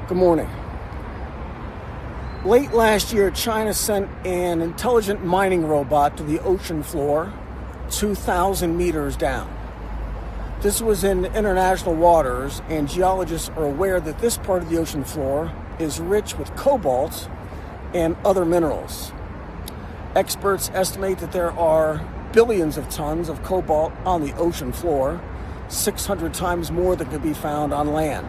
Good morning. Late last year, China sent an intelligent mining robot to the ocean floor 2,000 meters down. This was in international waters, and geologists are aware that this part of the ocean floor is rich with cobalt and other minerals. Experts estimate that there are billions of tons of cobalt on the ocean floor, 600 times more than could be found on land.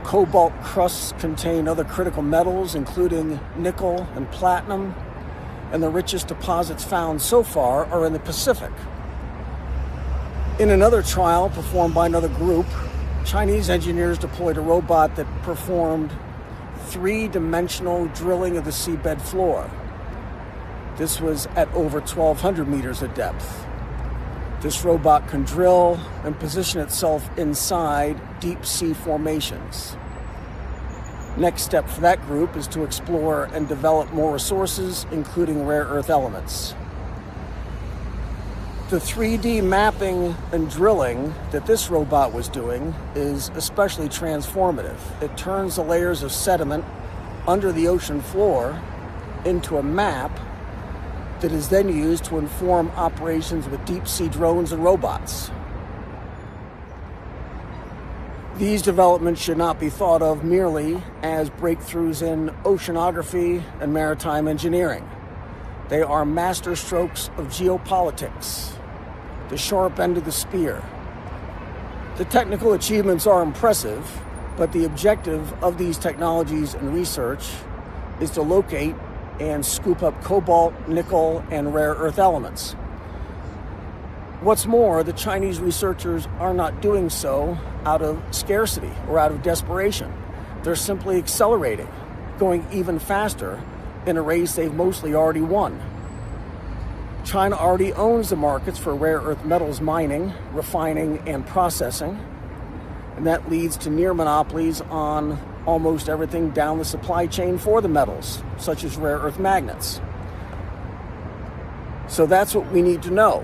Cobalt crusts contain other critical metals, including nickel and platinum, and the richest deposits found so far are in the Pacific. In another trial performed by another group, Chinese engineers deployed a robot that performed three-dimensional drilling of the seabed floor. This was at over 1,200 meters of depth. This robot can drill and position itself inside deep sea formations. Next step for that group is to explore and develop more resources, including rare earth elements. The 3D mapping and drilling that this robot was doing is especially transformative. It turns the layers of sediment under the ocean floor into a map that is then used to inform operations with deep-sea drones and robots. These developments should not be thought of merely as breakthroughs in oceanography and maritime engineering. They are masterstrokes of geopolitics, the sharp end of the spear. The technical achievements are impressive, but the objective of these technologies and research is to locate and scoop up cobalt, nickel, and rare earth elements. What's more, the Chinese researchers are not doing so out of scarcity or out of desperation. They're simply accelerating, going even faster in a race they've mostly already won. China already owns the markets for rare earth metals mining, refining, and processing, and that leads to near monopolies on almost everything down the supply chain for the metals, such as rare earth magnets. So that's what we need to know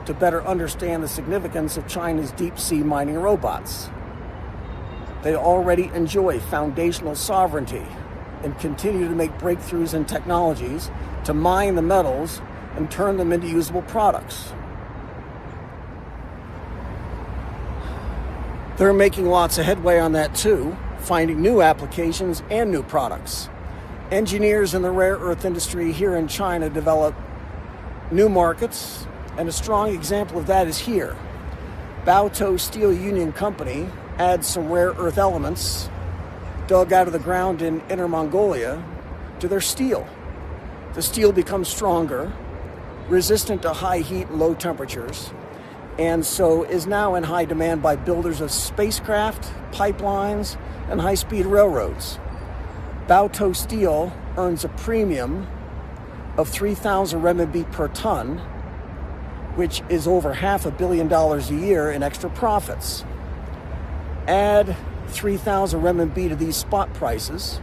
to better understand the significance of China's deep-sea mining robots. They already enjoy foundational sovereignty and continue to make breakthroughs in technologies to mine the metals and turn them into usable products. They're making lots of headway on that too, finding new applications and new products. Engineers in the rare earth industry here in China develop new markets, and a strong example of that is here. Baotou Steel Union Company adds some rare earth elements dug out of the ground in Inner Mongolia to their steel. The steel becomes stronger, resistant to high heat and low temperatures, and so is now in high demand by builders of spacecraft, pipelines, and high-speed railroads. Baotou Steel earns a premium of 3,000 renminbi per ton, which is over $500 million a year in extra profits. Add 3,000 renminbi to these spot prices,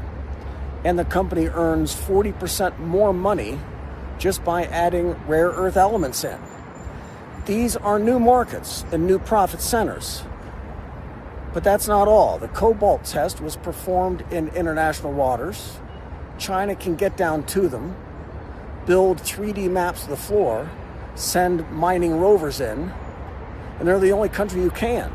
and the company earns 40% more money just by adding rare earth elements in. These are new markets and new profit centers. But that's not all. The Cobalt test was performed in international waters. China can get down to them, build 3D maps of the floor, send mining rovers in, and they're the only country who can.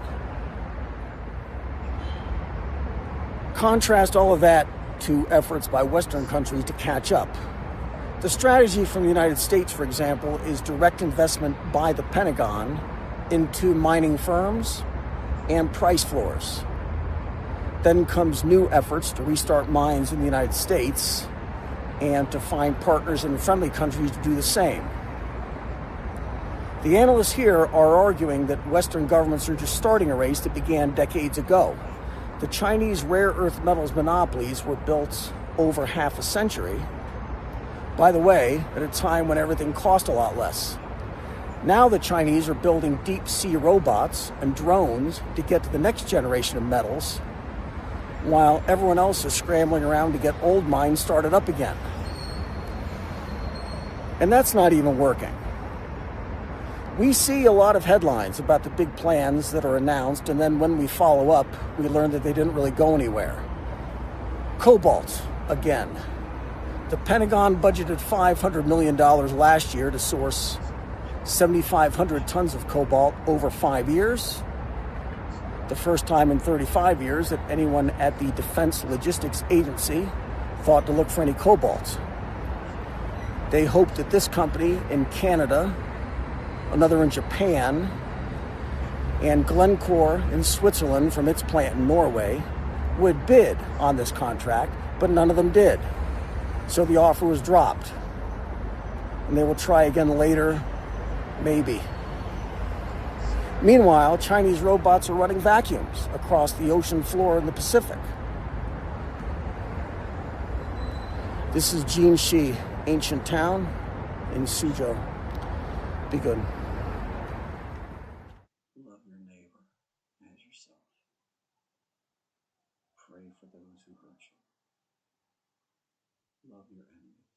Contrast all of that to efforts by Western countries to catch up. The strategy from the United States, for example, is direct investment by the Pentagon into mining firms and price floors. Then comes new efforts to restart mines in the United States and to find partners in friendly countries to do the same. The analysts here are arguing that Western governments are just starting a race that began decades ago. The Chinese rare earth metals monopolies were built over half a century, by the way, at a time when everything cost a lot less. Now the Chinese are building deep-sea robots and drones to get to the next generation of metals, while everyone else is scrambling around to get old mines started up again. And that's not even working. We see a lot of headlines about the big plans that are announced, and then when we follow up, we learn that they didn't really go anywhere. Cobalt, again. The Pentagon budgeted $500 million last year to source 7,500 tons of cobalt over 5 years. The first time in 35 years that anyone at the Defense Logistics Agency thought to look for any cobalt. They hoped that this company in Canada, another in Japan, and Glencore in Switzerland from its plant in Norway would bid on this contract, but none of them did. So the offer was dropped. And they will try again later, maybe. Meanwhile, Chinese robots are running vacuums across the ocean floor in the Pacific. This is Jinxi, ancient town in Suzhou. Be good. Love your neighbor as yourself. Pray for those who hurt you. Love your enemy.